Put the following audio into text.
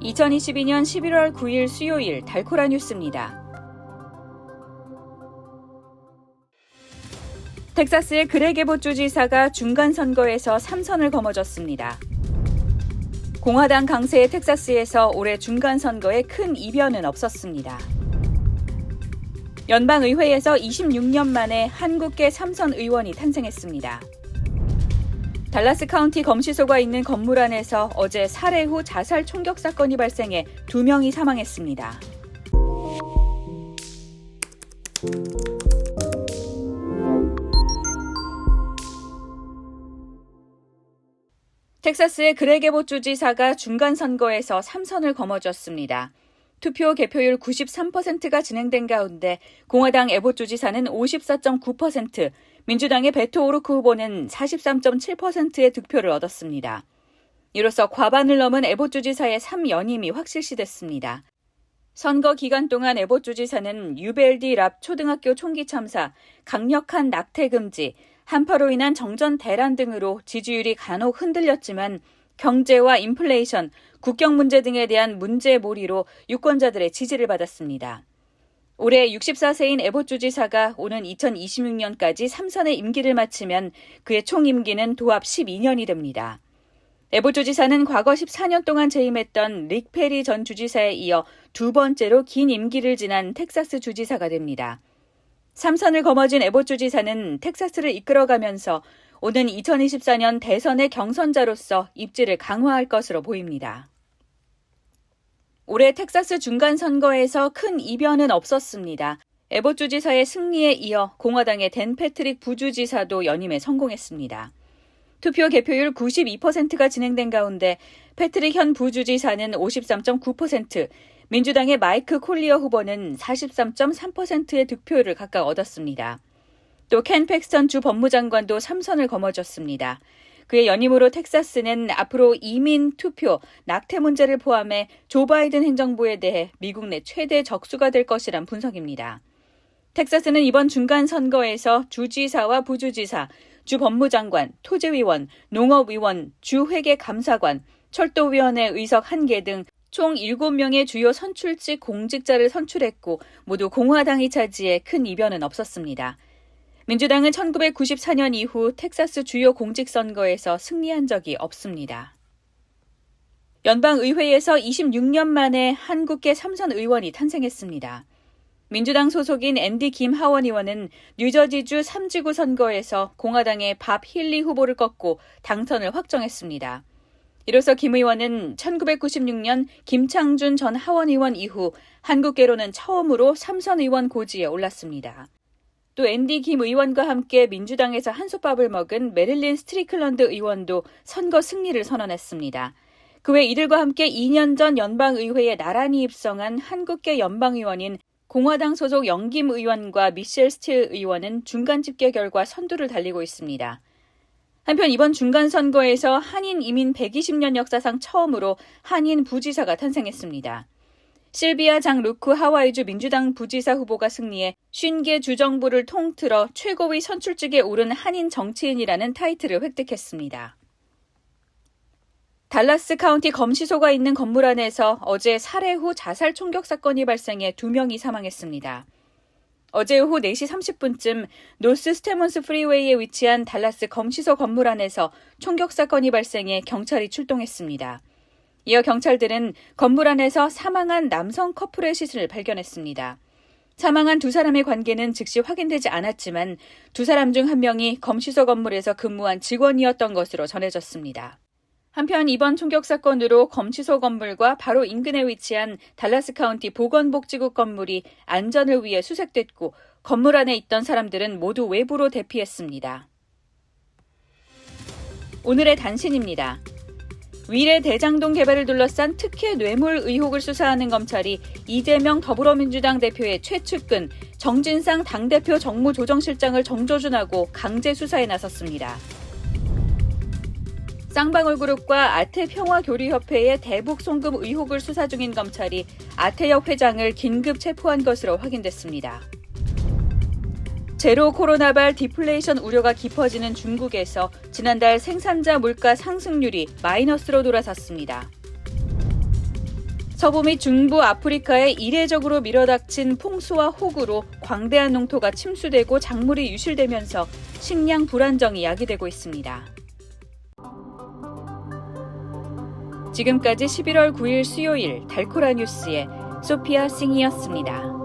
2022년 11월 9일 수요일 달코라 뉴스입니다. 텍사스의 그렉 에봇 주지사가 중간선거에서 3선을 거머쥐었습니다. 공화당 강세의 텍사스에서 올해 중간선거에 큰 이변은 없었습니다. 연방의회에서 26년 만에 한국계 3선 의원이 탄생했습니다. 달라스 카운티 검시소가 있는 건물 안에서 어제 살해 후 자살 총격 사건이 발생해 2명이 사망했습니다. 텍사스의 그렉 에봇 주지사가 중간선거에서 3선을 거머쥐었습니다. 투표 개표율 93%가 진행된 가운데 공화당 에봇 주지사는 54.9%, 민주당의 베토 오르크 후보는 43.7%의 득표를 얻었습니다. 이로써 과반을 넘은 에봇 주지사의 3연임이 확실시됐습니다. 선거 기간 동안 에봇 주지사는 유벨디 랍 초등학교 총기 참사, 강력한 낙태 금지, 한파로 인한 정전 대란 등으로 지지율이 간혹 흔들렸지만 경제와 인플레이션, 국경 문제 등에 대한 문제몰이로 유권자들의 지지를 받았습니다. 올해 64세인 에봇 주지사가 오는 2026년까지 3선의 임기를 마치면 그의 총 임기는 도합 12년이 됩니다. 에봇 주지사는 과거 14년 동안 재임했던 릭 페리 전 주지사에 이어 두 번째로 긴 임기를 지난 텍사스 주지사가 됩니다. 3선을 거머쥔 에봇 주지사는 텍사스를 이끌어가면서 오는 2024년 대선의 경선자로서 입지를 강화할 것으로 보입니다. 올해 텍사스 중간선거에서 큰 이변은 없었습니다. 에봇 주지사의 승리에 이어 공화당의 댄 패트릭 부주지사도 연임에 성공했습니다. 투표 개표율 92%가 진행된 가운데 패트릭 현 부주지사는 53.9%, 민주당의 마이크 콜리어 후보는 43.3%의 득표율을 각각 얻었습니다. 또 켄 팩스턴 주 법무장관도 3선을 거머쥐었습니다. 그의 연임으로 텍사스는 앞으로 이민, 투표, 낙태 문제를 포함해 조 바이든 행정부에 대해 미국 내 최대 적수가 될 것이란 분석입니다. 텍사스는 이번 중간선거에서 주지사와 부주지사, 주 법무장관, 토지위원, 농업위원, 주 회계감사관, 철도위원회 의석 1개 등 총 7명의 주요 선출직 공직자를 선출했고 모두 공화당이 차지해 큰 이변은 없었습니다. 민주당은 1994년 이후 텍사스 주요 공직선거에서 승리한 적이 없습니다. 연방의회에서 26년 만에 한국계 3선 의원이 탄생했습니다. 민주당 소속인 앤디 김 하원 의원은 뉴저지주 3지구 선거에서 공화당의 밥 힐리 후보를 꺾고 당선을 확정했습니다. 이로써 김 의원은 1996년 김창준 전 하원 의원 이후 한국계로는 처음으로 3선 의원 고지에 올랐습니다. 또 앤디 김 의원과 함께 민주당에서 한솥밥을 먹은 메릴린 스트리클런드 의원도 선거 승리를 선언했습니다. 그 외 이들과 함께 2년 전 연방의회에 나란히 입성한 한국계 연방의원인 공화당 소속 영김 의원과 미셸 스틸 의원은 중간 집계 결과 선두를 달리고 있습니다. 한편 이번 중간선거에서 한인 이민 120년 역사상 처음으로 한인 부지사가 탄생했습니다. 실비아 장 루크 하와이주 민주당 부지사 후보가 승리해 50개 주정부를 통틀어 최고위 선출직에 오른 한인 정치인이라는 타이틀을 획득했습니다. 달라스 카운티 검시소가 있는 건물 안에서 어제 살해 후 자살 총격 사건이 발생해 2명이 사망했습니다. 어제 오후 4시 30분쯤 노스 스테몬스 프리웨이에 위치한 달라스 검시소 건물 안에서 총격 사건이 발생해 경찰이 출동했습니다. 이어 경찰들은 건물 안에서 사망한 남성 커플의 시신을 발견했습니다. 사망한 두 사람의 관계는 즉시 확인되지 않았지만 두 사람 중 한 명이 검시소 건물에서 근무한 직원이었던 것으로 전해졌습니다. 한편 이번 총격 사건으로 검시소 건물과 바로 인근에 위치한 달라스 카운티 보건복지국 건물이 안전을 위해 수색됐고 건물 안에 있던 사람들은 모두 외부로 대피했습니다. 오늘의 단신입니다. 위례 대장동 개발을 둘러싼 특혜 뇌물 의혹을 수사하는 검찰이 이재명 더불어민주당 대표의 최측근 정진상 당대표 정무조정실장을 정조준하고 강제 수사에 나섰습니다. 쌍방울그룹과 아태평화교류협회의 대북 송금 의혹을 수사 중인 검찰이 아태혁 회장을 긴급 체포한 것으로 확인됐습니다. 제로 코로나발 디플레이션 우려가 깊어지는 중국에서 지난달 생산자 물가 상승률이 마이너스로 돌아섰습니다. 서부 및 중부 아프리카에 이례적으로 밀어닥친 풍수와 혹우로 광대한 농토가 침수되고 작물이 유실되면서 식량 불안정이 야기되고 있습니다. 지금까지 11월 9일 수요일 달코라 뉴스의 소피아 싱이었습니다.